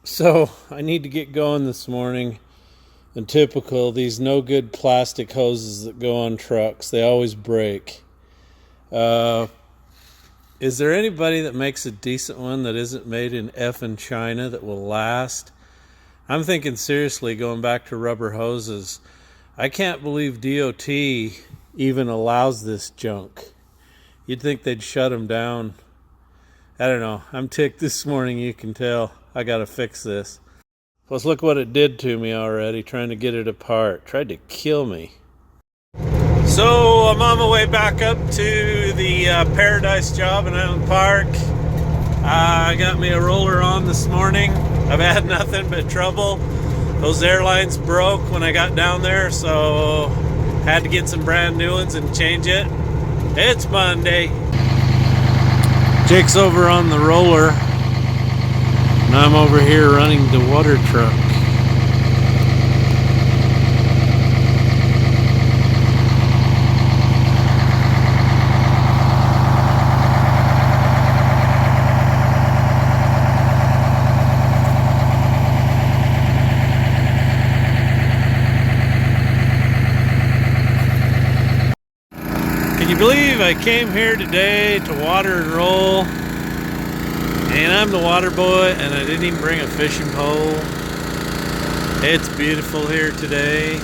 So I need to get going this morning. And typical, these no good plastic hoses that go on trucks, they always break. Is there anybody that makes a decent one that isn't made in effing China that will last? I'm thinking seriously going back to rubber hoses. I can't believe DOT even allows this junk. You'd think they'd shut them down. I don't know. I'm ticked this morning, you can tell. I gotta fix this. Plus, look what it did to me already, trying to get it apart. Tried to kill me. So, I'm on my way back up to the Paradise job in Island Park. I got me a roller on this morning. I've had nothing but trouble. Those airlines broke when I got down there, so had to get some brand new ones and change it. It's Monday. Jake's over on the roller, and I'm over here running the water truck. Can you believe I came here today to water and roll, and I'm the water boy and I didn't even bring a fishing pole? It's beautiful here today.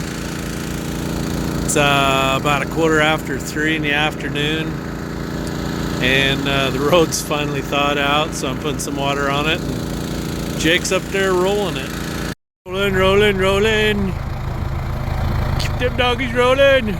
It's about 3:15 in the afternoon, and the road's finally thawed out, so I'm putting some water on it, and Jake's up there rolling it. Rolling, rolling, rolling. Keep them doggies rolling.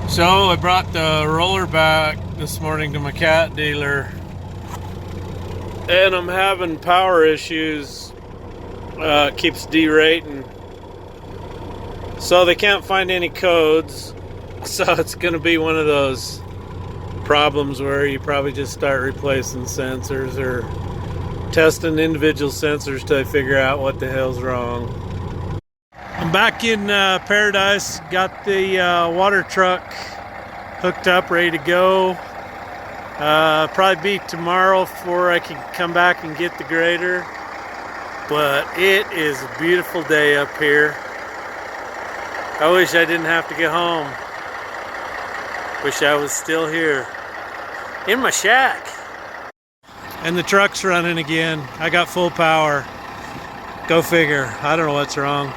So I brought the roller back this morning to my cat dealer, and I'm having power issues. It keeps derating, so they can't find any codes. So it's gonna be one of those problems where you probably just start replacing sensors or testing individual sensors till they figure out what the hell's wrong. I'm back in Paradise, got the water truck hooked up, ready to go. Probably be tomorrow before I can come back and get the grader. But it is a beautiful day up here. I wish I didn't have to get home. Wish I was still here in my shack. And the truck's running again. I got full power. Go figure. I don't know what's wrong.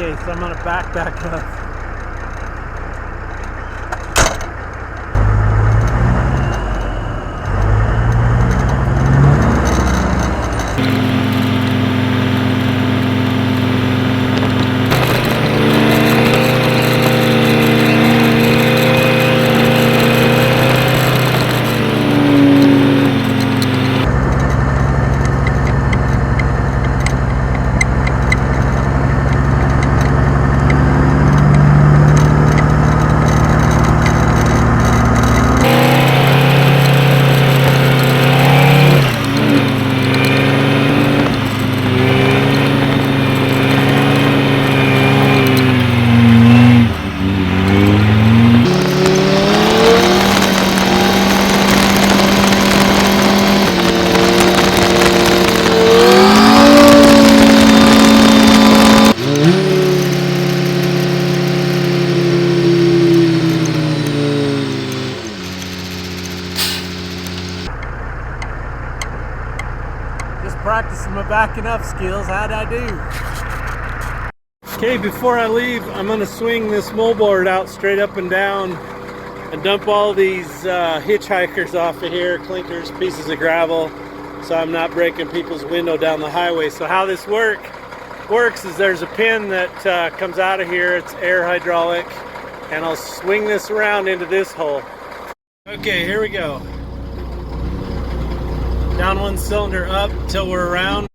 Okay, so I'm gonna back up. Practicing my backing up skills. How'd I do? Okay, before I leave, I'm gonna swing this moldboard out straight up and down and dump all these hitchhikers off of here, clinkers, pieces of gravel, so I'm not breaking people's window down the highway. So how this works is there's a pin that comes out of here. It's air hydraulic, and I'll swing this around into this hole. Okay, here we go. Down one cylinder, up till we're around.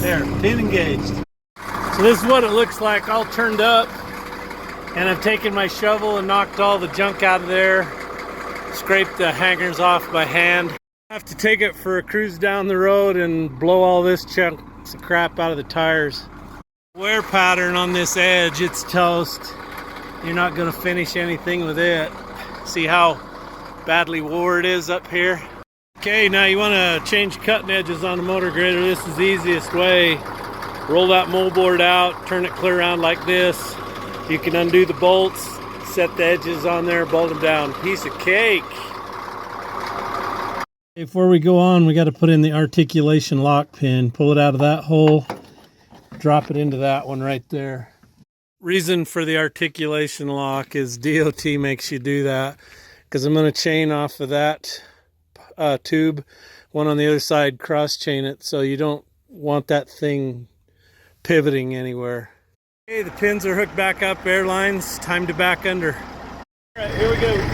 There, pin engaged. So this is what it looks like all turned up. And I've taken my shovel and knocked all the junk out of there. Scraped the hangers off by hand. I have to take it for a cruise down the road and blow all this chunks of crap out of the tires. Wear pattern on this edge, it's toast. You're not gonna finish anything with it. See how badly wore it is up here. Okay, now you want to change cutting edges on the motor grader. This is the easiest way. Roll that moldboard out, turn it clear around like this. You can undo the bolts, set the edges on there, bolt them down. Piece of cake. Before we go on, we got to put in the articulation lock pin. Pull it out of that hole, drop it into that one right there. Reason for the articulation lock is DOT makes you do that, because I'm going to chain off of that tube, one on the other side, cross chain it, so you don't want that thing pivoting anywhere. Okay, the pins are hooked back up, air lines, time to back under. All right, here we go.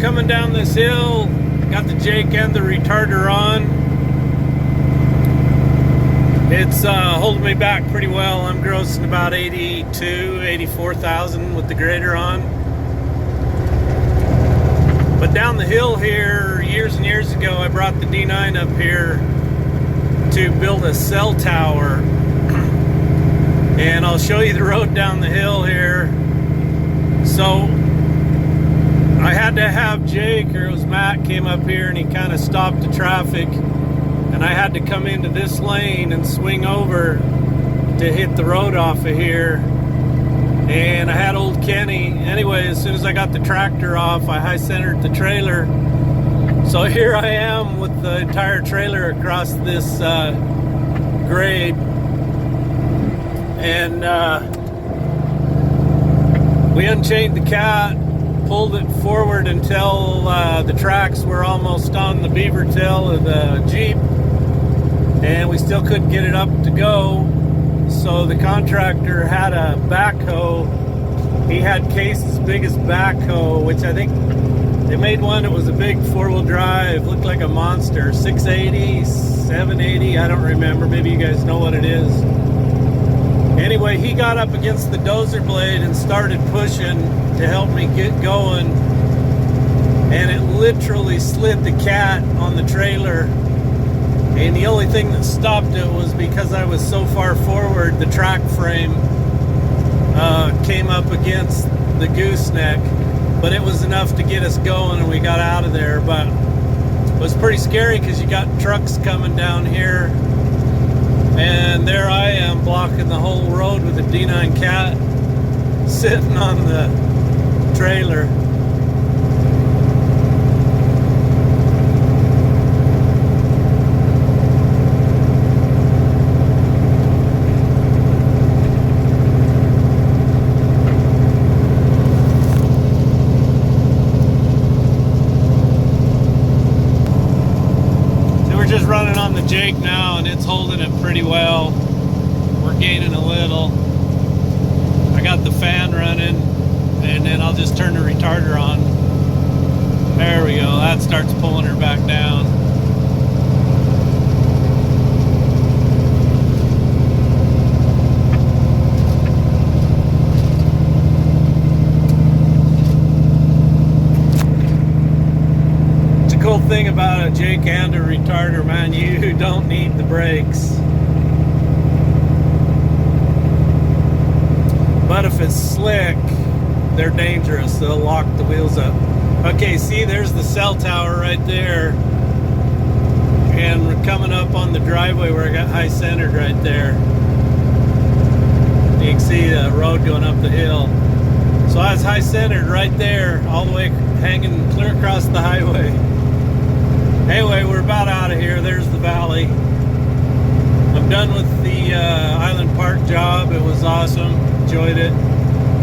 coming down this hill, got the Jake and the retarder on. It's holding me back pretty well. I'm grossing about 84,000 with the grader on. But down the hill here, years and years ago, I brought the D9 up here to build a cell tower. And I'll show you the road down the hill here. So I had to have Jake, or it was Matt, came up here and he kind of stopped the traffic. And I had to come into this lane and swing over to hit the road off of here. And I had old Kenny. Anyway, as soon as I got the tractor off, I high-centered the trailer. So here I am with the entire trailer across this grade. And we unchained the cat, pulled it forward until the tracks were almost on the beaver tail of the Jeep. And we still couldn't get it up to go. So the contractor had a backhoe. He had case as big as backhoe, which I think they made one that was a big four-wheel drive, looked like a monster, 680, 780, I don't remember. Maybe you guys know what it is. Anyway, he got up against the dozer blade and started pushing to help me get going. And it literally slid the cat on the trailer. And the only thing that stopped it was because I was so far forward, the track frame came up against the gooseneck. But it was enough to get us going and we got out of there. But it was pretty scary because you got trucks coming down here. And there I am blocking the whole road with a D9 cat sitting on the trailer. Just running on the Jake now and it's holding it pretty well. We're gaining a little. I got the fan running and then I'll just turn the retarder on. There we go. That starts pulling her back down. Cool thing about a Jake and a retarder, man, you don't need the brakes. But if it's slick, they're dangerous. They'll lock the wheels up. Okay, see, there's the cell tower right there. And we're coming up on the driveway where I got high centered right there. You can see the road going up the hill. So I was high centered right there, all the way hanging clear across the highway. Anyway, we're about out of here. There's the valley. I'm done with the Island Park job. It was awesome. Enjoyed it.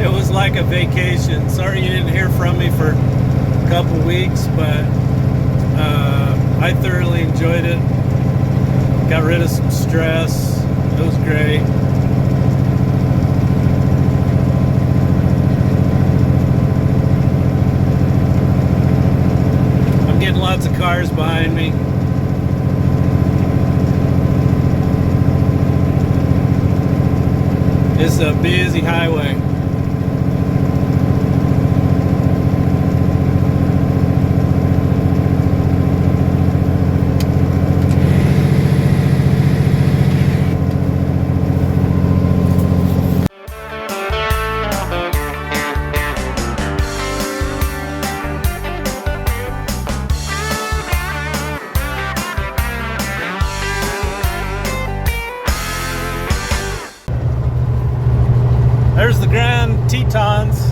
It was like a vacation. Sorry you didn't hear from me for a couple weeks, but I thoroughly enjoyed it. Got rid of some stress. It was great. Getting lots of cars behind me. It's a busy highway. There's the Grand Tetons.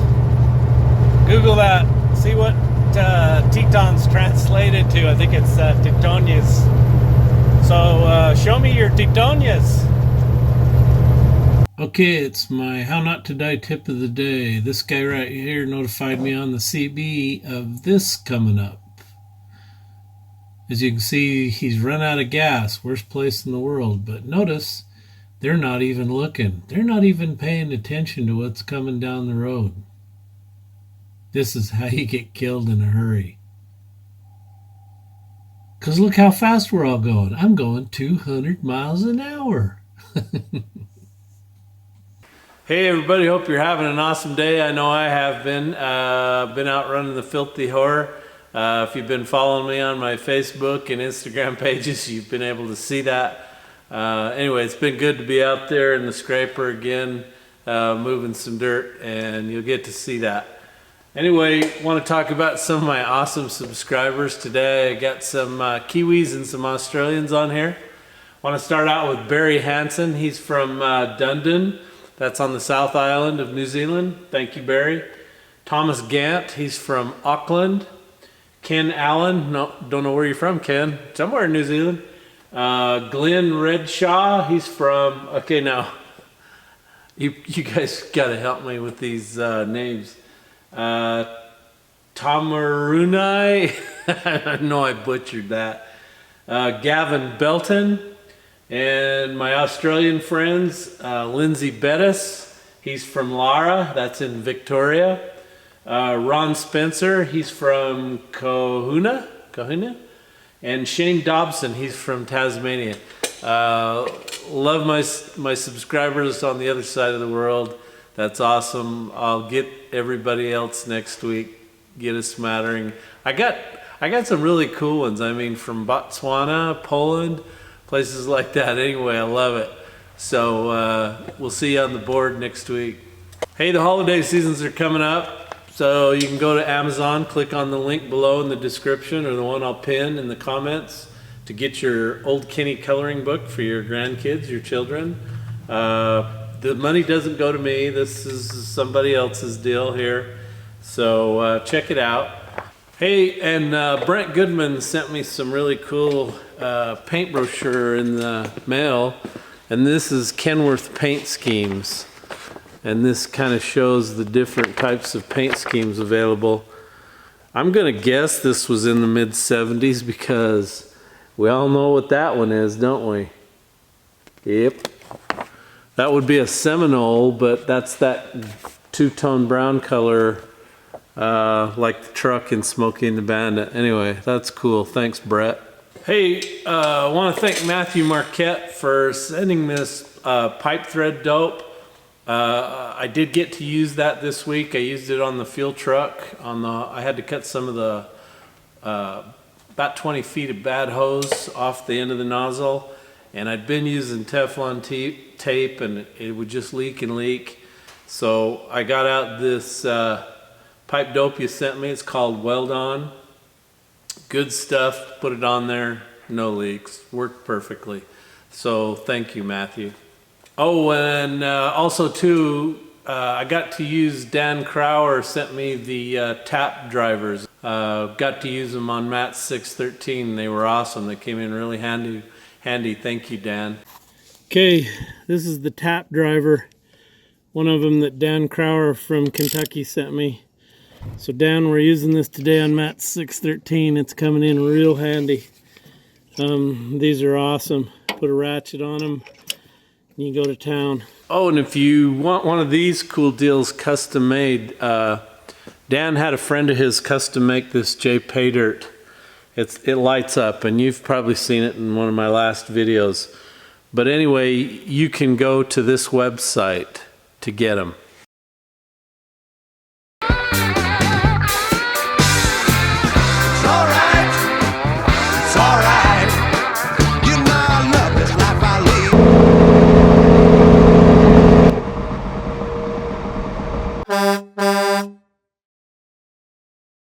Google that. See what Tetons translated to. I think it's Titonias. So show me your Titonias. Okay, it's my How Not to Die tip of the day. This guy right here notified me on the CB of this coming up. As you can see, he's run out of gas. Worst place in the world. But notice, they're not even looking. They're not even paying attention to what's coming down the road. This is how you get killed in a hurry. Because look how fast we're all going. I'm going 200 miles an hour. Hey everybody, hope you're having an awesome day. I know I have been. Been out running the filthy whore. If you've been following me on my Facebook and Instagram pages, you've been able to see that. Anyway, it's been good to be out there in the scraper again, moving some dirt, and you'll get to see that. Anyway, want to talk about some of my awesome subscribers today. I got some Kiwis and some Australians on here. Want to start out with Barry Hansen. He's from Dunedin. That's on the South Island of New Zealand. Thank you, Barry. Thomas Gant, he's from Auckland. Ken Allen, no, don't know where you're from, Ken. Somewhere in New Zealand. Glenn Redshaw, he's from, okay, now, you guys got to help me with these names. Tamarunai, I know I butchered that. Gavin Belton, and my Australian friends, Lindsay Bettis, he's from Lara, that's in Victoria. Ron Spencer, he's from Kohuna, and Shane Dobson, he's from Tasmania. Love my subscribers on the other side of the world. That's awesome. I'll get everybody else next week, get a smattering. I got some really cool ones. I mean, from Botswana, Poland, places like that. Anyway, I love it. So we'll see you on the board next week. Hey, the holiday seasons are coming up, so you can go to Amazon, click on the link below in the description or the one I'll pin in the comments to get your Old Kenny coloring book for your grandkids, your children. The money doesn't go to me. This is somebody else's deal here. So check it out. Hey, and Brent Goodman sent me some really cool paint brochure in the mail. And this is Kenworth paint schemes. And this kind of shows the different types of paint schemes available. I'm going to guess this was in the mid-70s because we all know what that one is, don't we? Yep. That would be a Seminole, but that's that two-tone brown color, like the truck in Smokey and the Bandit. Anyway, that's cool. Thanks, Brett. Hey, I want to thank Matthew Marquette for sending this pipe thread dope. I did get to use that this week. I used it on the fuel truck. I had to cut some of the about 20 feet of bad hose off the end of the nozzle. And I'd been using Teflon tape and it would just leak and leak. So I got out this pipe dope you sent me. It's called Weld On. Good stuff. Put it on there. No leaks. Worked perfectly. So thank you, Matthew. Oh, and also too, I got to use Dan Crowder sent me the tap drivers. Got to use them on Matt 613. They were awesome. They came in really handy. Thank you, Dan. Okay, this is the tap driver, one of them that Dan Crowder from Kentucky sent me. So Dan, we're using this today on Mat 613. It's coming in real handy. These are awesome. Put a ratchet on them and you go to town. Oh, and if you want one of these cool deals custom made, Dan had a friend of his custom make this Jpaydirt. It lights up, and you've probably seen it in one of my last videos. But anyway, you can go to this website to get them.